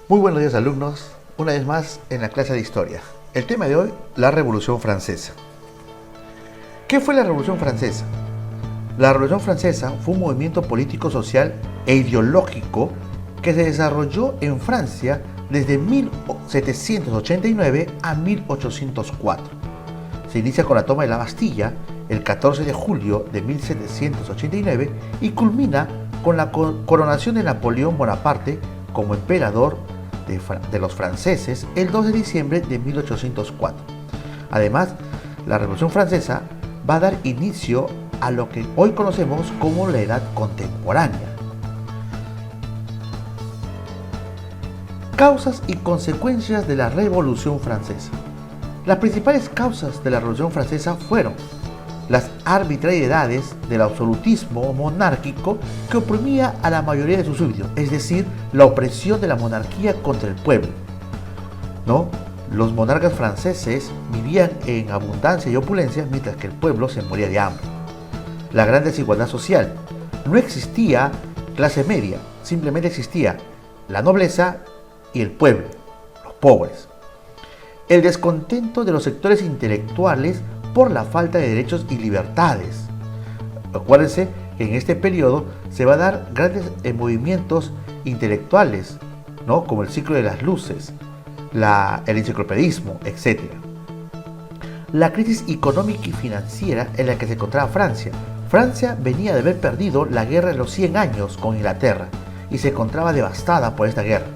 Muy buenos días, alumnos, una vez más en la clase de historia. El tema de hoy, la Revolución Francesa. ¿Qué fue la Revolución Francesa? La Revolución Francesa fue un movimiento político, social e ideológico que se desarrolló en Francia desde 1789 a 1804. Se inicia con la toma de la Bastilla el 14 de julio de 1789 y culmina con la coronación de Napoleón Bonaparte como emperador de los franceses el 2 de diciembre de 1804. Además, la Revolución Francesa va a dar inicio a lo que hoy conocemos como la Edad Contemporánea. Causas y consecuencias de la Revolución Francesa. Las principales causas de la Revolución Francesa fueron las arbitrariedades del absolutismo monárquico que oprimía a la mayoría de sus súbditos, es decir, la opresión de la monarquía contra el pueblo. Los monarcas franceses vivían en abundancia y opulencia mientras que el pueblo se moría de hambre. La gran desigualdad social. No existía clase media, simplemente existía la nobleza y el pueblo, los pobres. El descontento de los sectores intelectuales por la falta de derechos y libertades. Acuérdense que en este periodo se va a dar grandes movimientos intelectuales, como el ciclo de las luces, el enciclopedismo, etc. La crisis económica y financiera en la que se encontraba Francia. Francia venía de haber perdido la guerra de los 100 años con Inglaterra y se encontraba devastada por esta guerra.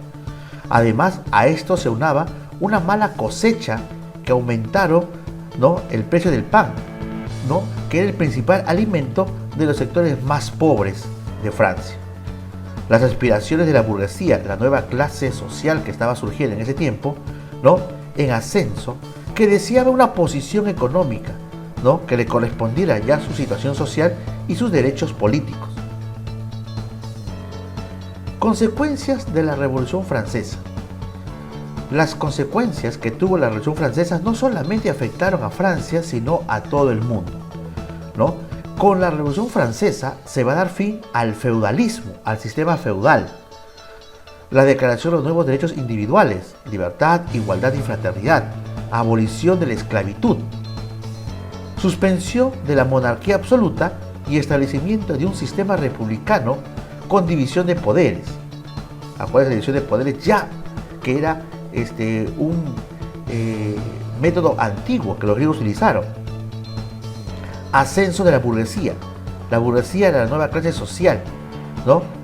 Además, a esto se unaba una mala cosecha que aumentaron el precio del pan, que era el principal alimento de los sectores más pobres de Francia. Las aspiraciones de la burguesía, de la nueva clase social que estaba surgiendo en ese tiempo, en ascenso, que deseaba una posición económica, que le correspondiera ya su situación social y sus derechos políticos. Consecuencias de la Revolución Francesa. Las consecuencias que tuvo la Revolución Francesa no solamente afectaron a Francia, sino a todo el mundo. Con la Revolución Francesa se va a dar fin al feudalismo, al sistema feudal. La declaración de los nuevos derechos individuales, libertad, igualdad y fraternidad, abolición de la esclavitud, suspensión de la monarquía absoluta y establecimiento de un sistema republicano con división de poderes. Acuérdense, la división de poderes ya que era un método antiguo que los griegos utilizaron. Ascenso de la burguesía. La burguesía era la nueva clase social,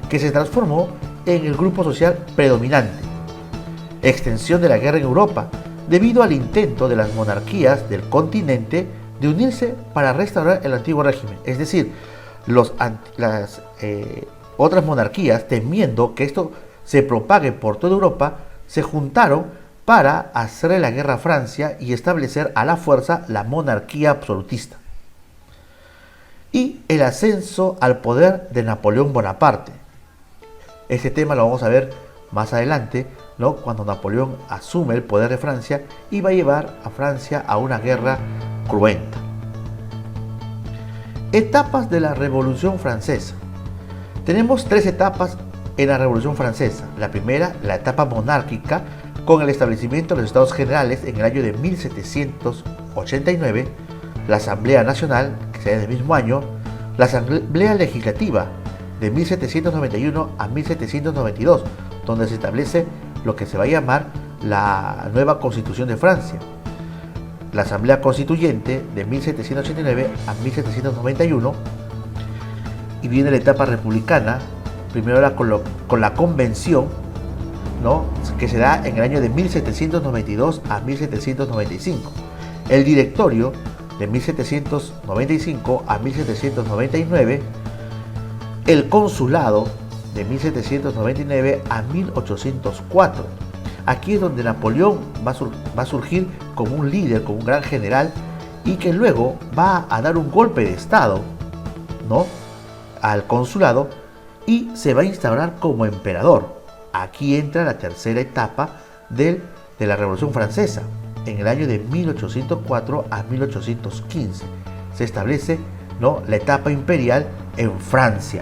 que se transformó en el grupo social predominante. Extensión de la guerra en Europa, debido al intento de las monarquías del continente de unirse para restaurar el antiguo régimen. Es decir, las otras monarquías, temiendo que esto se propague por toda Europa, se juntaron para hacerle la guerra a Francia y establecer a la fuerza la monarquía absolutista. Y el ascenso al poder de Napoleón Bonaparte. Este tema lo vamos a ver más adelante, cuando Napoleón asume el poder de Francia y va a llevar a Francia a una guerra cruenta. Etapas de la Revolución Francesa. Tenemos 3 etapas en la Revolución Francesa. La primera, la etapa monárquica, con el establecimiento de los Estados Generales en el año de 1789, la Asamblea Nacional, que se da en el mismo año, la Asamblea Legislativa de 1791 a 1792, donde se establece lo que se va a llamar la nueva Constitución de Francia, la Asamblea Constituyente de 1789 a 1791, y viene la etapa republicana, primero era con la convención, que se da en el año de 1792 a 1795. El directorio de 1795 a 1799. El consulado de 1799 a 1804. Aquí es donde Napoleón va a surgir como un líder, como un gran general, y que luego va a dar un golpe de estado, al consulado, y se va a instaurar como emperador. Aquí entra la tercera etapa de la Revolución Francesa. En el año de 1804 a 1815 se establece la etapa imperial en Francia.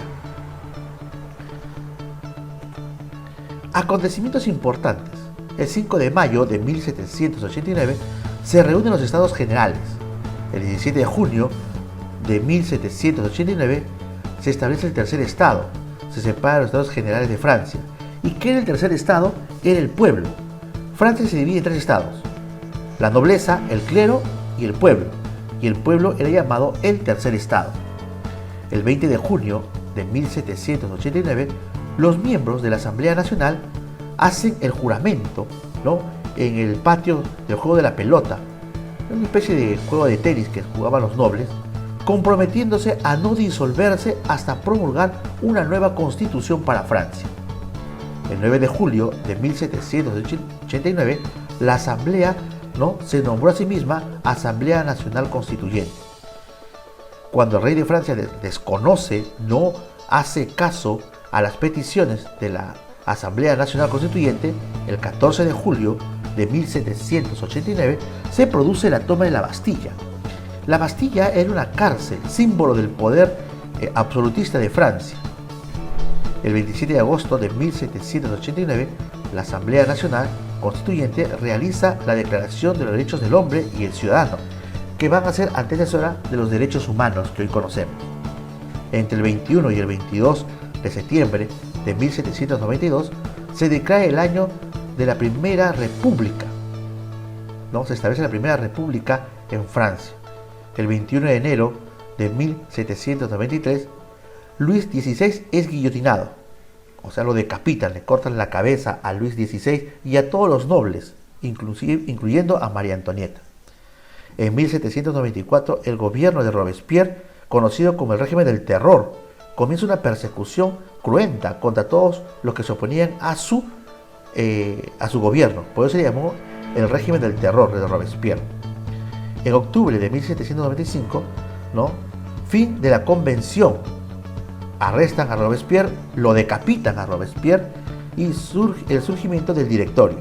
Acontecimientos importantes. El 5 de mayo de 1789 se reúnen los Estados Generales. El 17 de junio de 1789 se establece el tercer estado. Se separan los Estados Generales de Francia. ¿Y qué era el tercer estado? Era el pueblo. Francia se divide en tres estados: la nobleza, el clero y el pueblo. Y el pueblo era llamado el tercer estado. El 20 de junio de 1789, los miembros de la Asamblea Nacional hacen el juramento, ¿no?, en el patio del juego de la pelota, una especie de juego de tenis que jugaban los nobles, comprometiéndose a no disolverse hasta promulgar una nueva constitución para Francia. El 9 de julio de 1789, la Asamblea, ¿no?, se nombró a sí misma Asamblea Nacional Constituyente. Cuando el rey de Francia desconoce, no hace caso a las peticiones de la Asamblea Nacional Constituyente, el 14 de julio de 1789 se produce la toma de la Bastilla. La Bastilla era una cárcel, símbolo del poder absolutista de Francia. El 27 de agosto de 1789, la Asamblea Nacional Constituyente realiza la Declaración de los Derechos del Hombre y el Ciudadano, que van a ser antecesora de los derechos humanos que hoy conocemos. Entre el 21 y el 22 de septiembre de 1792 se declara el año de la Primera República, ¿no? Se establece la Primera República en Francia. El 21 de enero de 1793, Luis XVI es guillotinado, o sea, lo decapitan, le cortan la cabeza a Luis XVI y a todos los nobles, incluyendo a María Antonieta. En 1794, el gobierno de Robespierre, conocido como el régimen del terror, comienza una persecución cruenta contra todos los que se oponían a su gobierno. Por eso se llamó el régimen del terror de Robespierre. En octubre de 1795, ¿no?, fin de la convención, arrestan a Robespierre, lo decapitan a Robespierre y surge el surgimiento del directorio.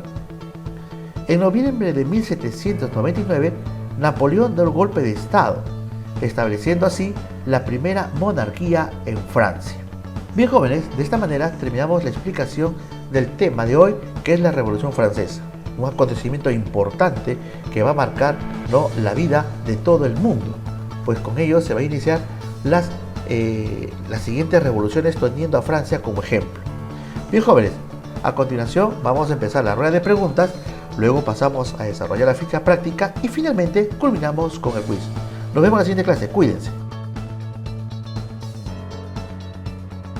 En noviembre de 1799, Napoleón da el golpe de Estado, estableciendo así la primera monarquía en Francia. Bien, jóvenes, de esta manera terminamos la explicación del tema de hoy, que es la Revolución Francesa, un acontecimiento importante que va a marcar, ¿no?, la vida de todo el mundo, pues con ello se va a iniciar las siguientes revoluciones, teniendo a Francia como ejemplo. Bien, jóvenes, a continuación vamos a empezar la rueda de preguntas, luego pasamos a desarrollar la ficha práctica y finalmente culminamos con el quiz. Nos vemos en la siguiente clase, cuídense.